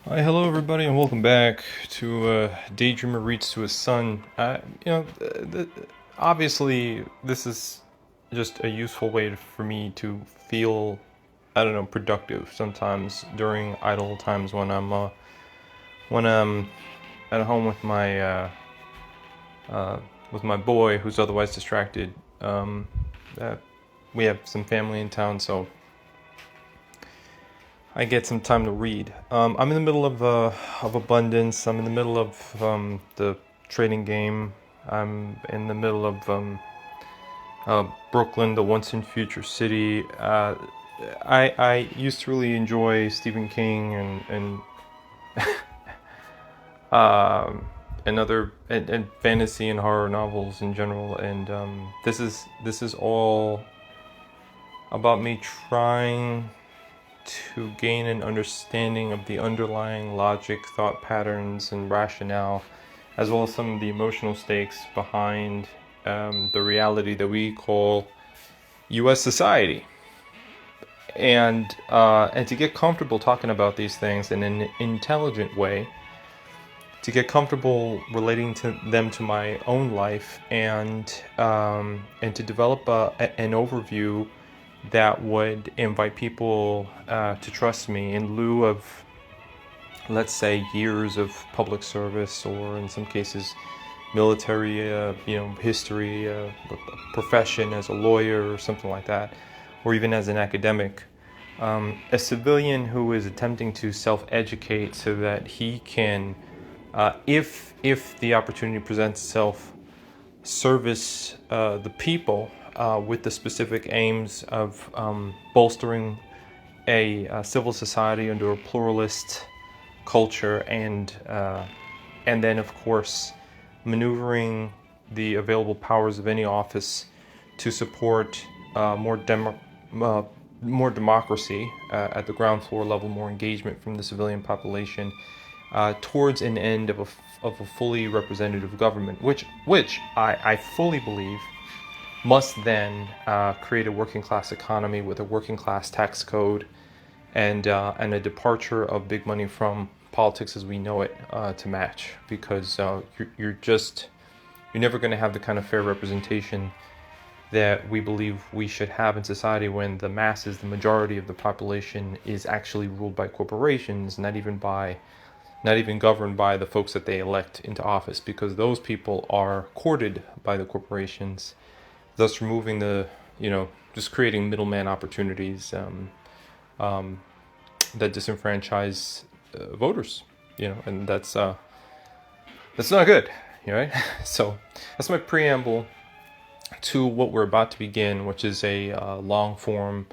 Hi, hello everybody, and welcome back to Daydreamer Reads to his son. Obviously, this is just a useful way for me to feel, I don't know, productive. Sometimes during idle times when I'm at home with my boy who's otherwise distracted. Uh, we have some family in town, so I get some time to read. I'm in the middle of abundance. I'm in the middle of the trading game. I'm in the middle of Brooklyn, the once and future city. I used to really enjoy Stephen King and fantasy and horror novels in general. And this is all about me trying to gain an understanding of the underlying logic, thought patterns, and rationale, as well as some of the emotional stakes behind the reality that we call U.S. society, and to get comfortable talking about these things in an intelligent way, to get comfortable relating to them to my own life, and to develop an overview that would invite people to trust me in lieu of, let's say, years of public service, or in some cases military history, profession as a lawyer or something like that, or even as an academic. A civilian who is attempting to self-educate so that he can, if the opportunity presents itself, service the people with the specific aims of bolstering a civil society under a pluralist culture, and then, of course, maneuvering the available powers of any office to support more democracy at the ground floor level, more engagement from the civilian population, towards an end of a fully representative government, which I fully believe must then create a working class economy with a working class tax code, and a departure of big money from politics as we know it to match, because you're never going to have the kind of fair representation that we believe we should have in society when the masses, the majority of the population, is actually ruled by corporations, not even governed by the folks that they elect into office, because those people are courted by the corporations, thus removing just creating middleman opportunities that disenfranchise voters, and that's not good, right? So that's my preamble to what we're about to begin, which is a long form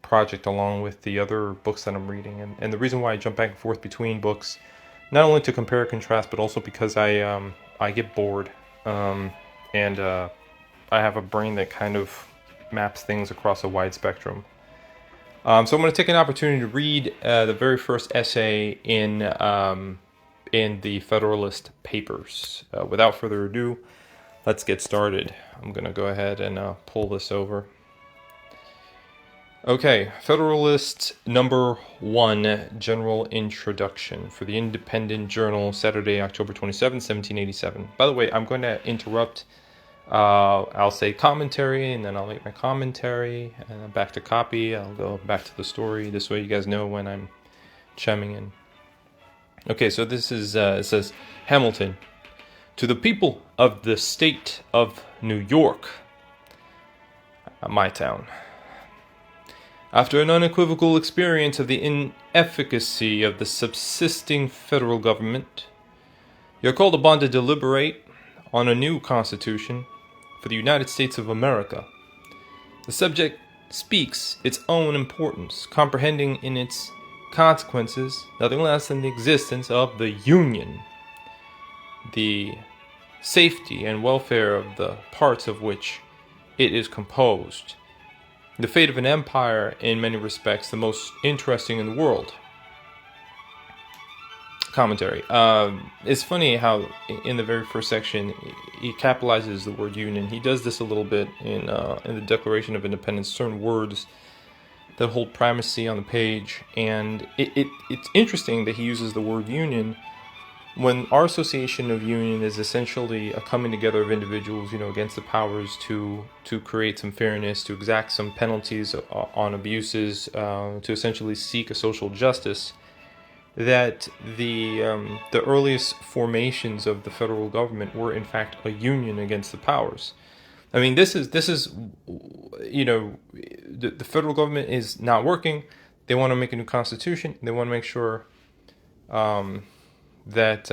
project along with the other books that I'm reading, and the reason why I jump back and forth between books, not only to compare and contrast, but also because I get bored, and I have a brain that kind of maps things across a wide spectrum. So I'm going to take an opportunity to read the very first essay in the Federalist Papers. Without further ado, let's get started. I'm going to go ahead and pull this over. Okay, Federalist No.1, General Introduction, for the Independent Journal, Saturday, October 27, 1787. By the way, I'm going to interrupt. I'll say commentary, and then I'll make my commentary, and then back to copy. I'll go back to the story. This way you guys know when I'm chiming in. Okay, so this is, it says, Hamilton. To the people of the state of New York, my town. After an unequivocal experience of the inefficacy of the subsisting federal government, you're called upon to deliberate on a new constitution for the United States of America. The subject speaks its own importance, comprehending in its consequences nothing less than the existence of the Union, the safety and welfare of the parts of which it is composed, the fate of an empire, in many respects the most interesting in the world. Commentary. It's funny how in the very first section he capitalizes the word union. He does this a little bit in the Declaration of Independence. Certain words that hold primacy on the page. And it's interesting that he uses the word union when our association of union is essentially a coming together of individuals, against the powers to create some fairness, to exact some penalties on abuses, to essentially seek a social justice. That the earliest formations of the federal government were in fact a union against the powers. I mean, this is the federal government is not working. They want to make a new constitution. They want to make sure that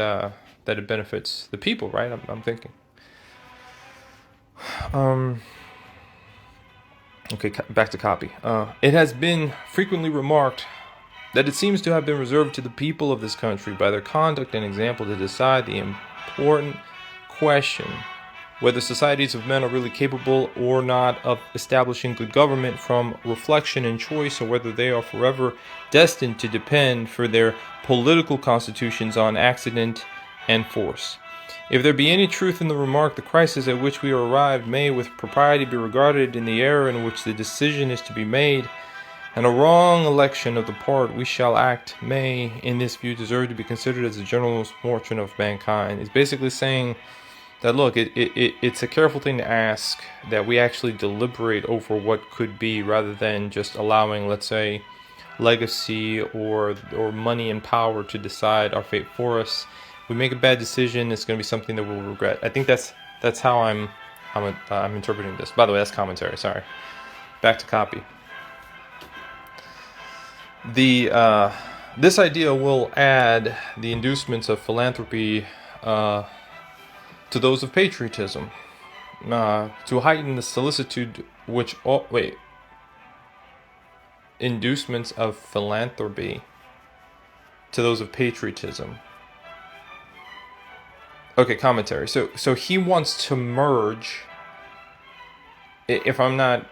it benefits the people, right? I'm thinking. Okay, back to copy. It has been frequently remarked that it seems to have been reserved to the people of this country by their conduct and example to decide the important question whether societies of men are really capable or not of establishing good government from reflection and choice, or whether they are forever destined to depend for their political constitutions on accident and force. If there be any truth in the remark, the crisis at which we are arrived may with propriety be regarded in the era in which the decision is to be made, and a wrong election of the part we shall act may, in this view, deserve to be considered as the general misfortune of mankind. It's basically saying that, look, it's a careful thing to ask that we actually deliberate over what could be, rather than just allowing, let's say, legacy or money and power to decide our fate for us. If we make a bad decision, it's going to be something that we'll regret. I think that's how I'm interpreting this. By the way, that's commentary. Sorry. Back to copy. This idea will add the inducements of philanthropy to those of patriotism, to heighten the solicitude which inducements of philanthropy to those of patriotism. Okay, commentary. So he wants to merge. He wants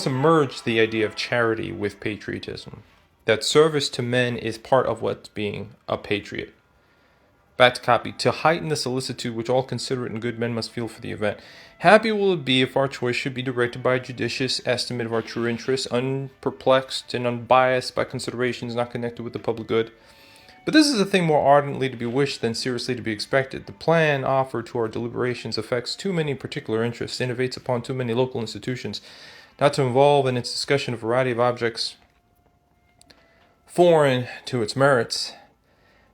to merge the idea of charity with patriotism. That service to men is part of what's being a patriot. Back to copy. To heighten the solicitude which all considerate and good men must feel for the event. Happy will it be if our choice should be directed by a judicious estimate of our true interests, unperplexed and unbiased by considerations not connected with the public good. But this is a thing more ardently to be wished than seriously to be expected. The plan offered to our deliberations affects too many particular interests, innovates upon too many local institutions, not to involve in its discussion a variety of objects foreign to its merits,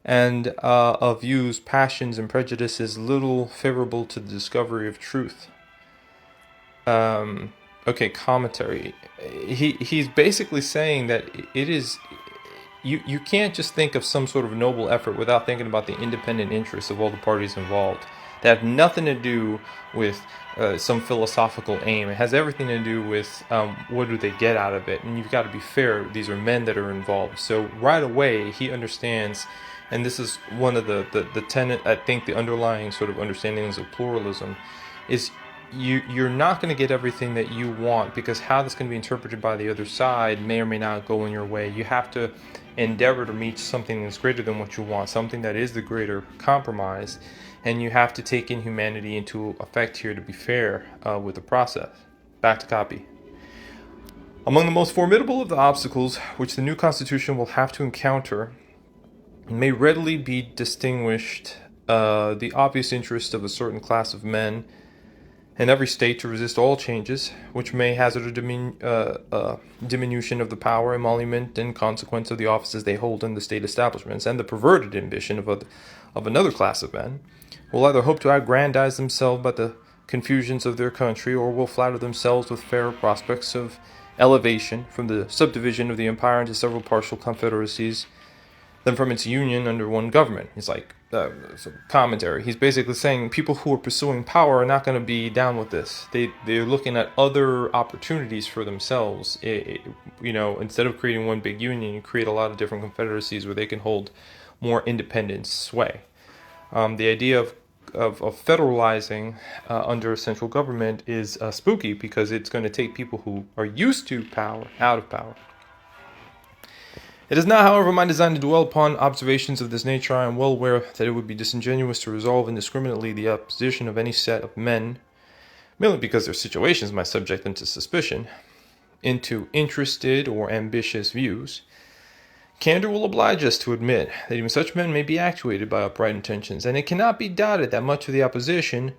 and of views, passions, and prejudices little favorable to the discovery of truth. Okay, commentary. He's basically saying that it is... You can't just think of some sort of noble effort without thinking about the independent interests of all the parties involved. That have nothing to do with some philosophical aim. It has everything to do with what do they get out of it. And you've got to be fair. These are men that are involved. So right away, he understands, and this is one of the tenet, I think, the underlying sort of understandings of pluralism, is you're not going to get everything that you want, because how that's going to be interpreted by the other side may or may not go in your way. You have to endeavor to reach something that's greater than what you want, something that is the greater compromise, and you have to take in humanity into effect here to be fair with the process. Back to copy. Among the most formidable of the obstacles which the new Constitution will have to encounter may readily be distinguished the obvious interest of a certain class of men in every state to resist all changes which may hazard a diminution of the power, emolument, and consequence of the offices they hold in the state establishments, and the perverted ambition of another class of men, will either hope to aggrandize themselves by the confusions of their country, or will flatter themselves with fairer prospects of elevation from the subdivision of the empire into several partial confederacies than from its union under one government. It's like commentary. He's basically saying people who are pursuing power are not going to be down with this. They're looking at other opportunities for themselves. Instead of creating one big union, you create a lot of different confederacies where they can hold more independent sway. The idea of federalizing under a central government is spooky, because it's going to take people who are used to power out of power. It is not, however, my design to dwell upon observations of this nature. I am well aware that it would be disingenuous to resolve indiscriminately the opposition of any set of men merely because their situations might subject them to suspicion, into interested or ambitious views. Candor will oblige us to admit that even such men may be actuated by upright intentions, and it cannot be doubted that much of the opposition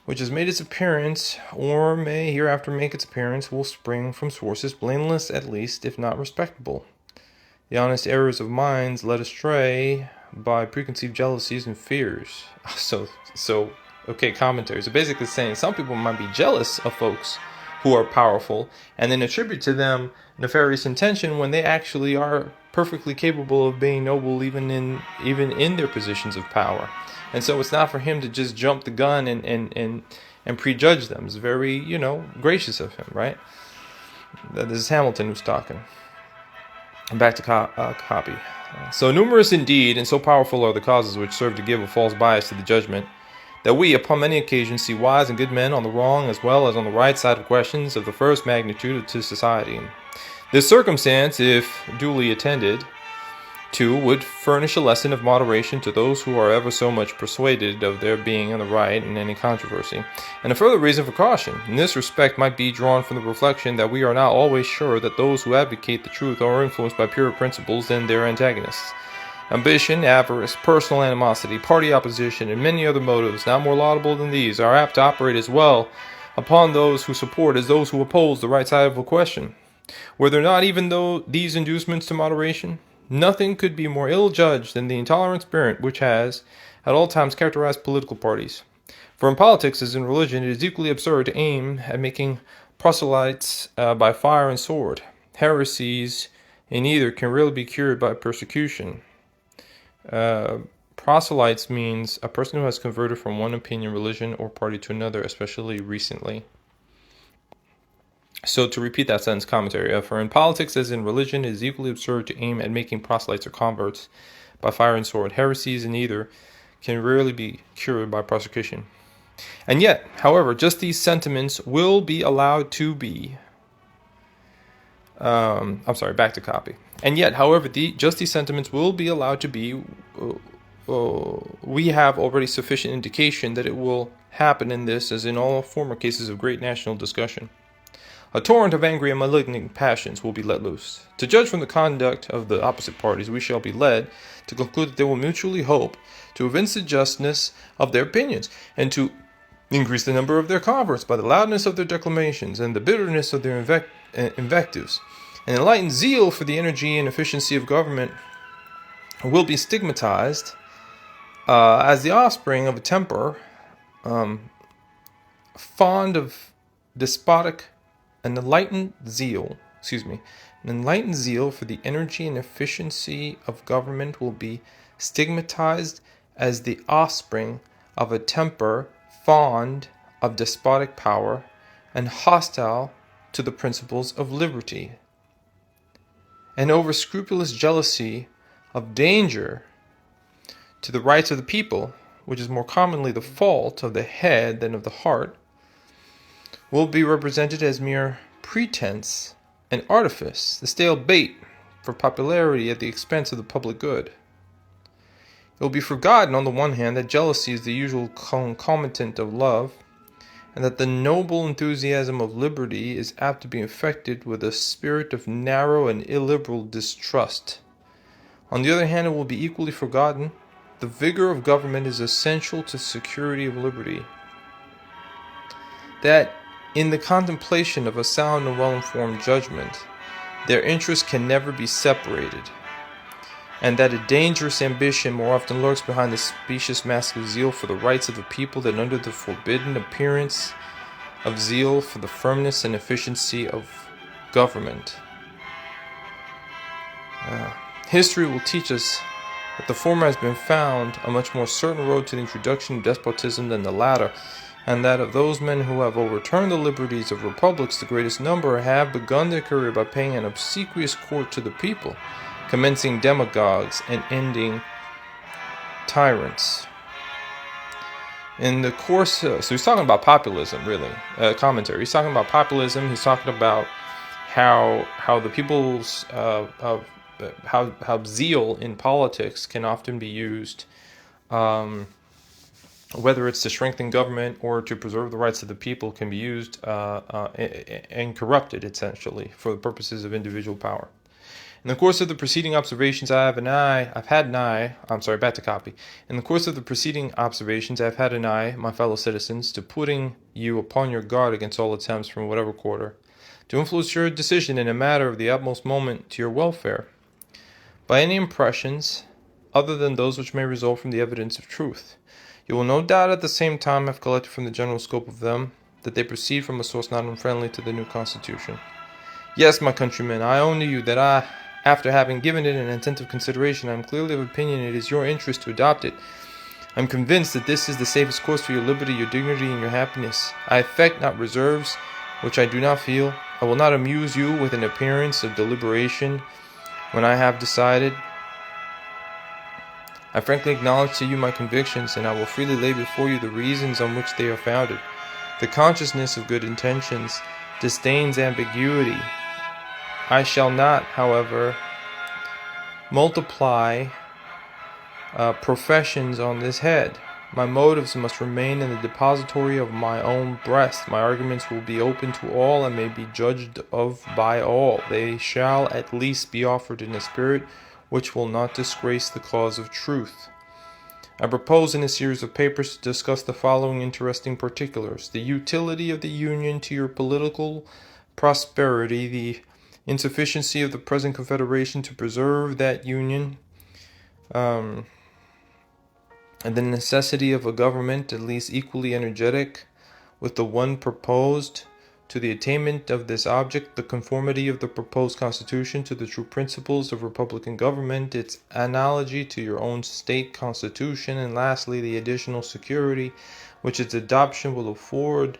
which has made its appearance, or may hereafter make its appearance, will spring from sources blameless at least, if not respectable. The honest errors of minds led astray by preconceived jealousies and fears. Okay, commentary. So basically saying some people might be jealous of folks who are powerful and then attribute to them nefarious intention when they actually are perfectly capable of being noble even in their positions of power. And so it's not for him to just jump the gun and prejudge them. It's very, gracious of him, right? This is Hamilton who's talking. And back to copy. So numerous indeed, and so powerful are the causes which serve to give a false bias to the judgment, that we, upon many occasions, see wise and good men on the wrong as well as on the right side of questions of the first magnitude to society. This circumstance, if duly attended to, would furnish a lesson of moderation to those who are ever so much persuaded of their being on the right in any controversy, and a further reason for caution in this respect might be drawn from the reflection that we are not always sure that those who advocate the truth are influenced by purer principles than their antagonists. Ambition, avarice, personal animosity, party opposition, and many other motives, not more laudable than these, are apt to operate as well upon those who support as those who oppose the right side of a question. Were there not even these inducements to moderation, nothing could be more ill-judged than the intolerant spirit which has, at all times, characterized political parties. For in politics, as in religion, it is equally absurd to aim at making proselytes by fire and sword. Heresies in either can really be cured by persecution. Proselytes means a person who has converted from one opinion, religion, or party to another, especially recently. So to repeat that sentence, commentary. For in politics, as in religion, it is equally absurd to aim at making proselytes or converts by fire and sword. Heresies in either can rarely be cured by prosecution. And yet, however, just these sentiments will be allowed to be... back to copy. And yet, however, just these sentiments will be allowed to be... we have already sufficient indication that it will happen in this, as in all former cases of great national discussion. A torrent of angry and malignant passions will be let loose. To judge from the conduct of the opposite parties, we shall be led to conclude that they will mutually hope to evince the justness of their opinions, and to increase the number of their converts by the loudness of their declamations and the bitterness of their invectives. An enlightened zeal for the energy and efficiency of government will be stigmatized as the offspring of a temper fond of despotic. An enlightened zeal for the energy and efficiency of government will be stigmatized as the offspring of a temper fond of despotic power and hostile to the principles of liberty. An over-scrupulous jealousy of danger to the rights of the people, which is more commonly the fault of the head than of the heart, will be represented as mere pretense and artifice, the stale bait for popularity at the expense of the public good. It will be forgotten, on the one hand, that jealousy is the usual concomitant of love, and that the noble enthusiasm of liberty is apt to be infected with a spirit of narrow and illiberal distrust. On the other hand, it will be equally forgotten the vigor of government is essential to security of liberty, that in the contemplation of a sound and well-informed judgment, their interests can never be separated, and that a dangerous ambition more often lurks behind the specious mask of zeal for the rights of the people than under the forbidden appearance of zeal for the firmness and efficiency of government. History will teach us that the former has been found a much more certain road to the introduction of despotism than the latter, and that of those men who have overturned the liberties of republics, the greatest number have begun their career by paying an obsequious court to the people, commencing demagogues and ending tyrants. In the course, so he's talking about populism, really, commentary. He's talking about populism. He's talking about how the people's how zeal in politics can often be used whether it's to strengthen government or to preserve the rights of the people, can be used and corrupted, essentially, for the purposes of individual power. In the course of the preceding observations, In the course of the preceding observations, I have had an eye, my fellow citizens, to putting you upon your guard against all attempts from whatever quarter to influence your decision in a matter of the utmost moment to your welfare, by any impressions other than those which may result from the evidence of truth. You will no doubt at the same time have collected from the general scope of them that they proceed from a source not unfriendly to the new Constitution. Yes, my countrymen, I own to you that after having given it an attentive consideration, I am clearly of opinion it is your interest to adopt it. I am convinced that this is the safest course for your liberty, your dignity, and your happiness. I affect not reserves which I do not feel. I will not amuse you with an appearance of deliberation when I have decided. I frankly acknowledge to you my convictions, and I will freely lay before you the reasons on which they are founded. The consciousness of good intentions disdains ambiguity. I shall not, however, multiply professions on this head. My motives must remain in the depository of my own breast. My arguments will be open to all and may be judged of by all. They shall at least be offered in a spirit which will not disgrace the cause of truth. I propose in a series of papers to discuss the following interesting particulars: the utility of the Union to your political prosperity, the insufficiency of the present Confederation to preserve that Union, and the necessity of a government at least equally energetic with the one proposed to the attainment of this object, the conformity of the proposed Constitution to the true principles of republican government, its analogy to your own state constitution, and lastly, the additional security which its adoption will afford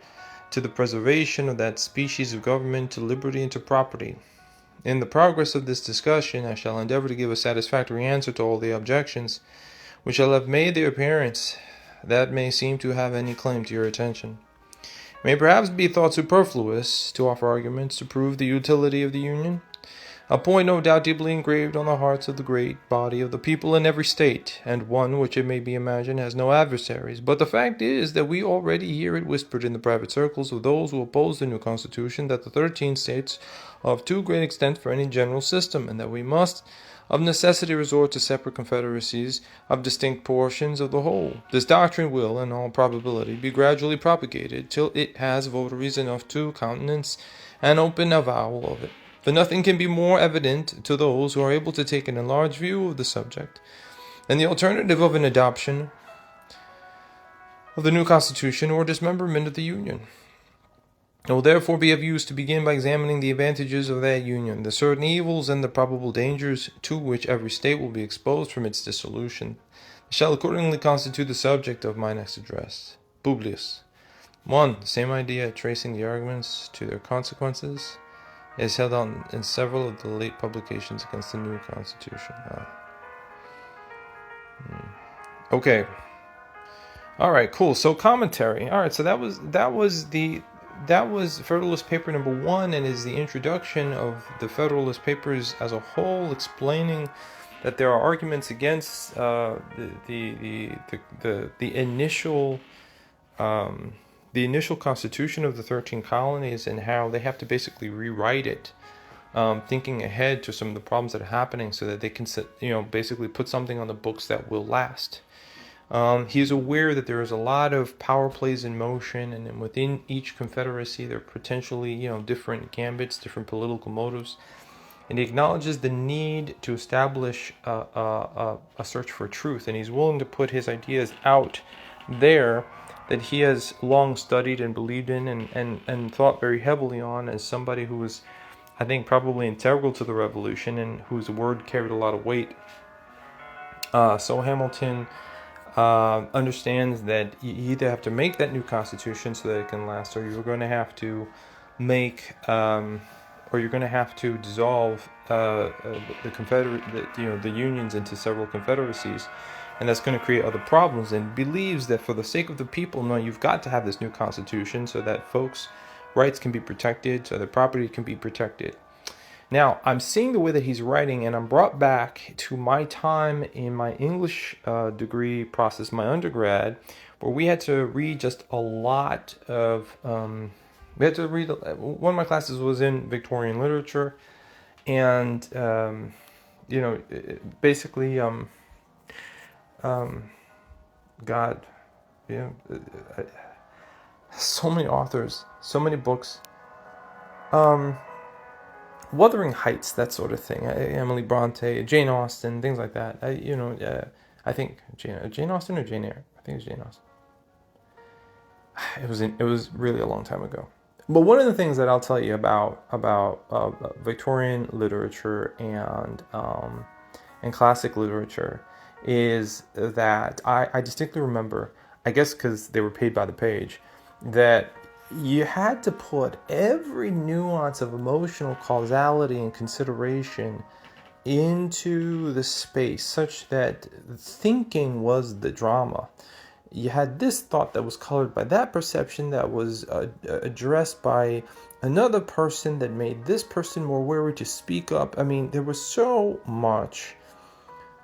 to the preservation of that species of government, to liberty and to property. In the progress of this discussion, I shall endeavor to give a satisfactory answer to all the objections which shall have made their appearance that may seem to have any claim to your attention. It may perhaps be thought superfluous to offer arguments to prove the utility of the Union, a point no doubt deeply engraved on the hearts of the great body of the people in every state, and one which it may be imagined has no adversaries. But the fact is that we already hear it whispered in the private circles of those who oppose the new Constitution that the 13 states are of too great extent for any general system, and that we must of necessity resort to separate confederacies of distinct portions of the whole. This doctrine will, in all probability, be gradually propagated till it has votaries enough to countenance an open avowal of it. For nothing can be more evident to those who are able to take an enlarged view of the subject than the alternative of an adoption of the new Constitution or dismemberment of the Union. It will therefore be of use to begin by examining the advantages of that union, the certain evils and the probable dangers to which every state will be exposed from its dissolution. It shall accordingly constitute the subject of my next address. Publius. 1. The same idea, tracing the arguments to their consequences, is held on in several of the late publications against the new Constitution. Okay. Alright, cool. So commentary. Alright, so that was Federalist Paper number 1, and is the introduction of the Federalist Papers as a whole, explaining that there are arguments against the initial Constitution of the 13 colonies, and how they have to basically rewrite it, thinking ahead to some of the problems that are happening, so that they can basically put something on the books that will last. He is aware that there is a lot of power plays in motion, and within each confederacy there are potentially, different gambits, different political motives, and he acknowledges the need to establish a search for truth, and he's willing to put his ideas out there that he has long studied and believed in and thought very heavily on, as somebody who was, I think, probably integral to the revolution and whose word carried a lot of weight. So Hamilton understands that you either have to make that new Constitution so that it can last, or you're going to have to dissolve the unions into several confederacies, and that's going to create other problems. And believes that for the sake of the people, no, you've got to have this new Constitution so that folks' rights can be protected, so that property can be protected. Now, I'm seeing the way that he's writing, and I'm brought back to my time in my English degree process, my undergrad, where we had to read just a lot of. We had to read. One of my classes was in Victorian literature, and basically, God, so many authors, so many books. Wuthering Heights, that sort of thing. Emily Bronte, Jane Austen, things like that. I think Jane Austen or Jane Eyre. I think it's Jane Austen. It was really a long time ago. But one of the things that I'll tell you about Victorian literature and classic literature is that I distinctly remember, I guess because they were paid by the page, that you had to put every nuance of emotional causality and consideration into the space such that thinking was the drama. You had this thought that was colored by that perception that was addressed by another person that made this person more wary to speak up. I mean, there was so much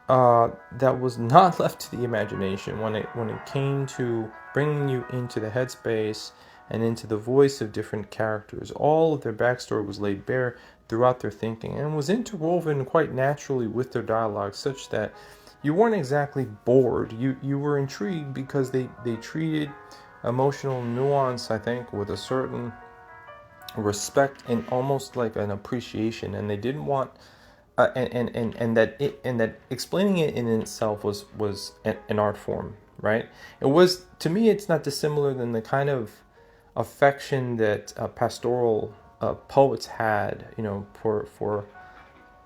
that was not left to the imagination when it came to bringing you into the headspace and into the voice of different characters. All of their backstory was laid bare throughout their thinking and was interwoven quite naturally with their dialogue, such that you weren't exactly bored. You were intrigued because they treated emotional nuance, I think, with a certain respect and almost like an appreciation, and they didn't want and that explaining it in itself was an art form, right? It was, to me, it's not dissimilar than the kind of affection that pastoral poets had, for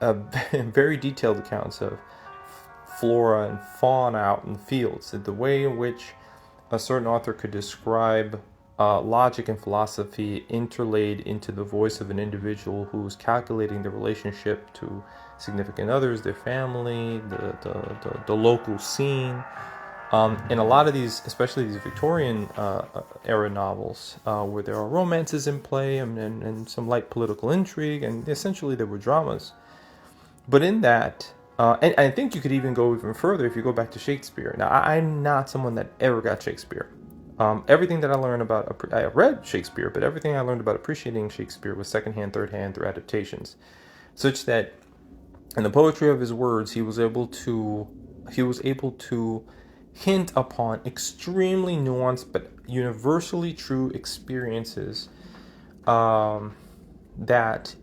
very detailed accounts of flora and fauna out in the fields. The way in which a certain author could describe logic and philosophy interlaid into the voice of an individual who's calculating the relationship to significant others, their family, the local scene. In a lot of these, especially these Victorian era novels, where there are romances in play and some light political intrigue, and essentially there were dramas. But in that, and I think you could even go even further if you go back to Shakespeare. Now, I'm not someone that ever got Shakespeare. Everything that I learned about, I read Shakespeare, but everything I learned about appreciating Shakespeare was secondhand, thirdhand, through adaptations, such that in the poetry of his words, he was able to hint upon extremely nuanced but universally true experiences that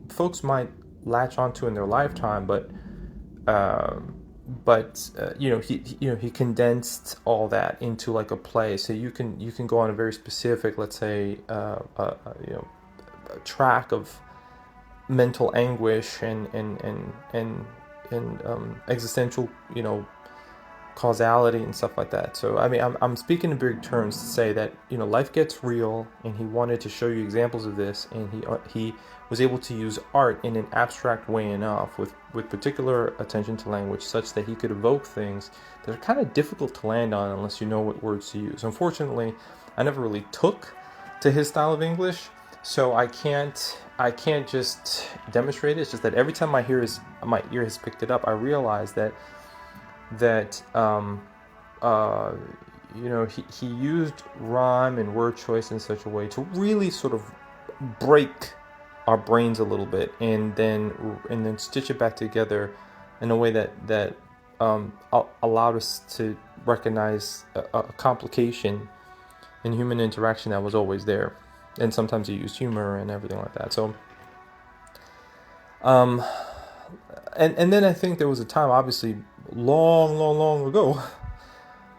folks might latch onto in their lifetime, but he condensed all that into like a play, so you can go on a very specific, let's say, a track of mental anguish and existential, causality and stuff like that. So I mean, I'm speaking in big terms to say that life gets real, and he wanted to show you examples of this, and he was able to use art in an abstract way enough with particular attention to language, such that he could evoke things that are kind of difficult to land on unless you know what words to use. Unfortunately, I never really took to his style of English, so I can't just demonstrate it. It's just that every time my ear has picked it up, I realize that he used rhyme and word choice in such a way to really sort of break our brains a little bit, and then stitch it back together in a way that allowed us to recognize a complication in human interaction that was always there. And sometimes he used humor and everything like that. So and then I think there was a time, obviously long ago,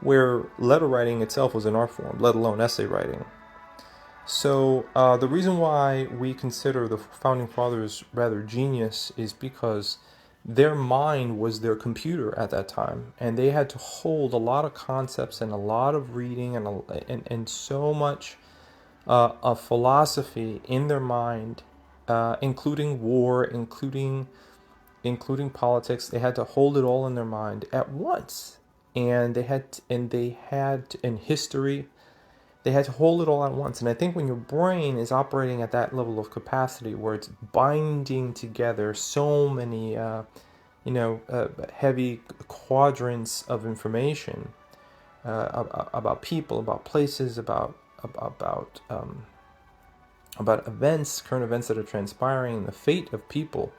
where letter writing itself was an art form, let alone essay writing. So the reason why we consider the Founding Fathers rather genius is because their mind was their computer at that time, and they had to hold a lot of concepts and a lot of reading and so much of philosophy in their mind, including war, including politics. They had to hold it all in their mind at once, and they had in history. They had to hold it all at once. And I think when your brain is operating at that level of capacity, where it's binding together so many, heavy quadrants of information, about people, about places, about events, current events that are transpiring, the fate of people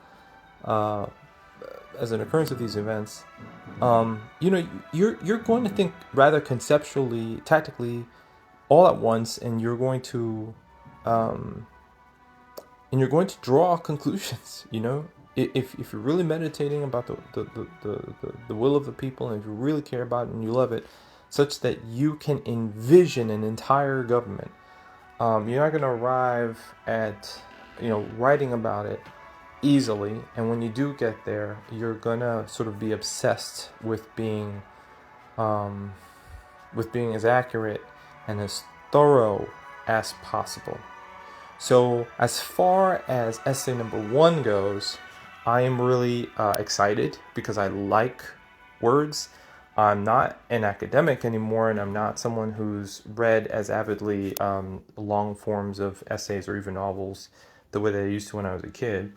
as an occurrence of these events. You're going to think rather conceptually, tactically, all at once, and you're going to draw conclusions. If you're really meditating about the will of the people, and if you really care about it and you love it, such that you can envision an entire government, you're not going to arrive at writing about it easily. And when you do get there, you're gonna sort of be obsessed with being as accurate and as thorough as possible. So as far as essay number 1 goes, I am really excited because I like words. I'm not an academic anymore, and I'm not someone who's read as avidly long forms of essays or even novels the way that I used to when I was a kid.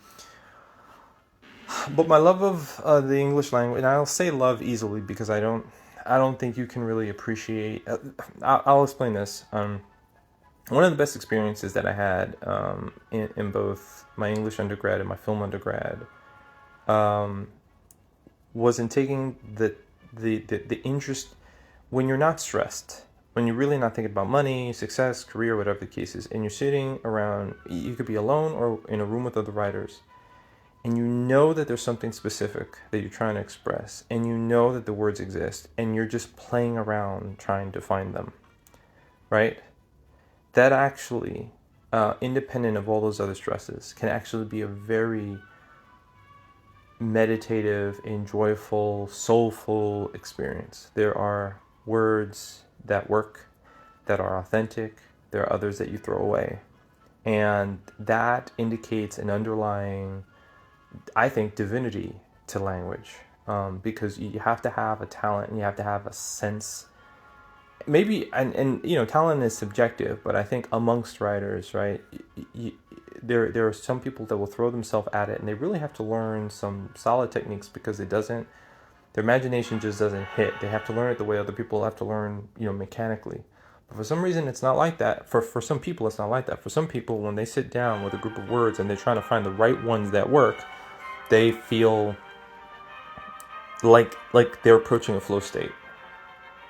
But my love of the English language, and I'll say love easily because I don't think you can really appreciate. I'll explain this. One of the best experiences that I had in both my English undergrad and my film undergrad was in taking the interest when you're not stressed, when you're really not thinking about money, success, career, whatever the case is, and you're sitting around. You could be alone or in a room with other writers. And you know that there's something specific that you're trying to express, and you know that the words exist, and you're just playing around trying to find them, right? That actually, independent of all those other stresses, can actually be a very meditative, enjoyable, soulful experience. There are words that work, that are authentic. There are others that you throw away. And that indicates an underlying, I think, divinity to language, because you have to have a talent and you have to have a sense. Maybe, and talent is subjective, but I think amongst writers, right, there are some people that will throw themselves at it and they really have to learn some solid techniques because their imagination just doesn't hit. They have to learn it the way other people have to learn, mechanically. But for some reason, it's not like that. For some people, it's not like that. For some people, when they sit down with a group of words and they're trying to find the right ones that work, they feel like they're approaching a flow state.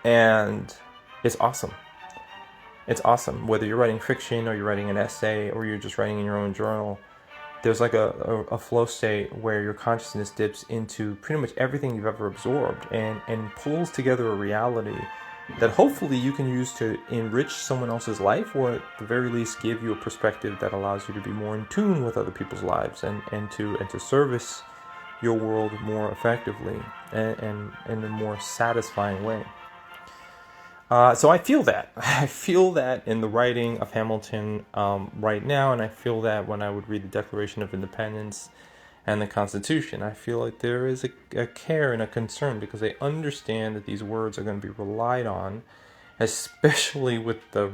And it's awesome. It's awesome. Whether you're writing fiction or you're writing an essay or you're just writing in your own journal, there's like a flow state where your consciousness dips into pretty much everything you've ever absorbed and pulls together a reality that hopefully you can use to enrich someone else's life, or at the very least give you a perspective that allows you to be more in tune with other people's lives and to service your world more effectively and in a more satisfying way. So I feel that. I feel that in the writing of Hamilton right now, and I feel that when I would read the Declaration of Independence and the Constitution. I feel like there is a care and a concern because they understand that these words are going to be relied on, especially with the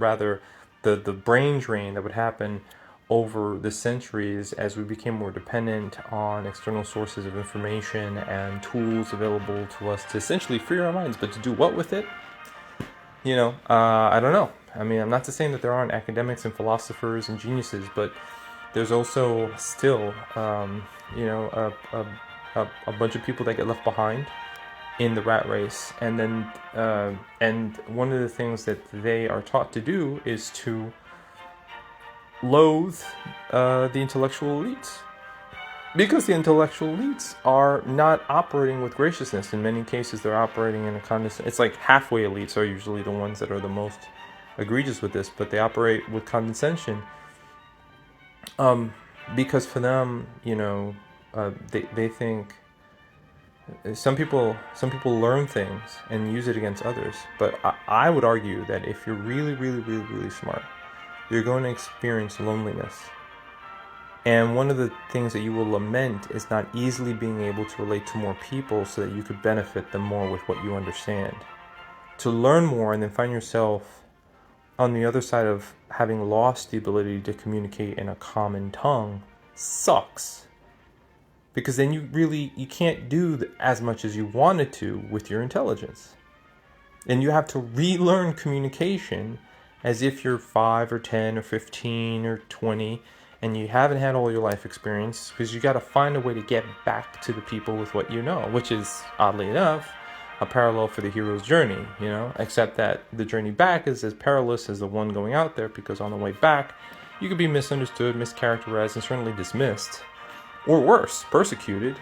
brain drain that would happen over the centuries as we became more dependent on external sources of information and tools available to us to essentially free our minds, but to do what with it? I don't know. I mean, I'm not to say that there aren't academics and philosophers and geniuses, but there's also still, a bunch of people that get left behind in the rat race. And then, and one of the things that they are taught to do is to loathe the intellectual elites. Because the intellectual elites are not operating with graciousness. In many cases, they're operating in a condescension. It's like halfway elites are usually the ones that are the most egregious with this, but they operate with condescension. Because for them, they think some people learn things and use it against others. But I would argue that if you're really, really, really, really smart, you're going to experience loneliness. And one of the things that you will lament is not easily being able to relate to more people so that you could benefit them more with what you understand. To learn more and then find yourself on the other side of having lost the ability to communicate in a common tongue sucks. Because then you can't do as much as you wanted to with your intelligence. And you have to relearn communication as if you're 5 or 10 or 15 or 20 and you haven't had all your life experience, because you got to find a way to get back to the people with what you know, which is, oddly enough, a parallel for the hero's journey, you know, except that the journey back is as perilous as the one going out there, because on the way back, you could be misunderstood, mischaracterized, and certainly dismissed, or worse, persecuted,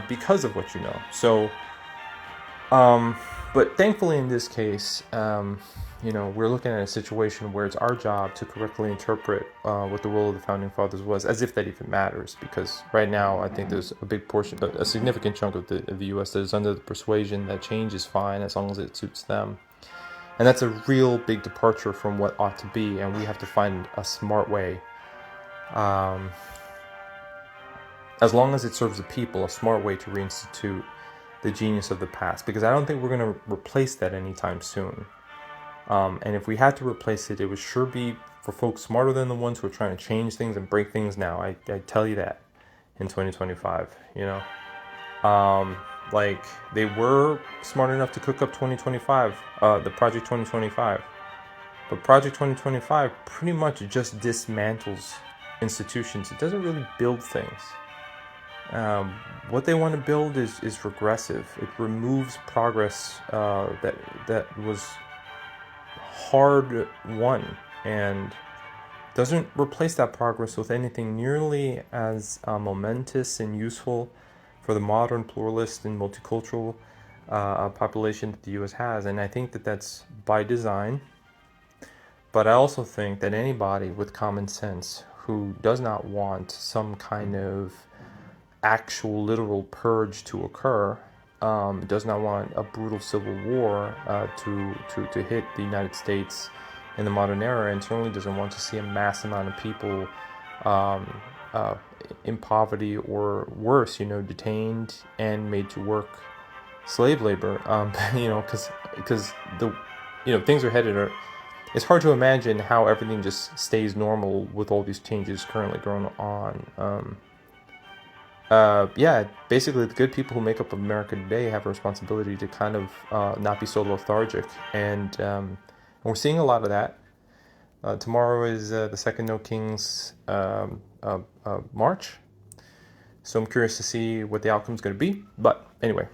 because of what you know. So, but thankfully in this case, you know, we're looking at a situation where it's our job to correctly interpret what the role of the Founding Fathers was, as if that even matters, because right now I think there's a big portion, a significant chunk of the U.S. that is under the persuasion that change is fine as long as it suits them. And that's a real big departure from what ought to be, and we have to find a smart way, as long as it serves the people, a smart way to reinstitute the genius of the past, because I don't think we're going to replace that anytime soon. And if we had to replace it, it would sure be for folks smarter than the ones who are trying to change things and break things now. I tell you that in 2025, you know. Like, they were smart enough to cook up 2025, the Project 2025. But Project 2025 pretty much just dismantles institutions. It doesn't really build things. What they want to build is regressive. It removes progress that was hard won, and doesn't replace that progress with anything nearly as momentous and useful for the modern pluralist and multicultural population that the U.S. has. And I think that that's by design. But I also think that anybody with common sense who does not want some kind of actual literal purge to occur, does not want a brutal civil war to hit the United States in the modern era, and certainly doesn't want to see a mass amount of people in poverty or worse, you know, detained and made to work slave labor, you know, because the, you know, things are headed. It's hard to imagine how everything just stays normal with all these changes currently going on. Yeah, basically the good people who make up America today have a responsibility to kind of not be so lethargic, and we're seeing a lot of that. Tomorrow is the second No Kings march, so I'm curious to see what the outcome is going to be. But anyway,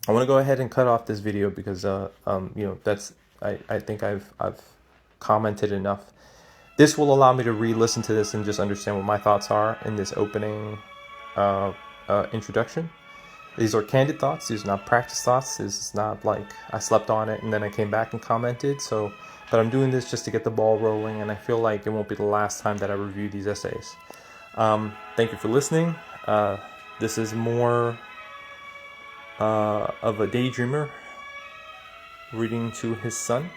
I want to go ahead and cut off this video because you know, that's I think I've commented enough. This will allow me to re-listen to this and just understand what my thoughts are in this opening introduction. These are candid thoughts. These are not practice thoughts. This is not like I slept on it and then I came back and commented. So, but I'm doing this just to get the ball rolling, and I feel like it won't be the last time that I review these essays. Thank you for listening. This is more of a daydreamer reading to his son.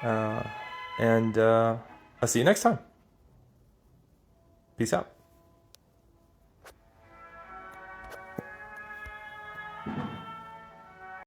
And I'll see you next time. Peace out.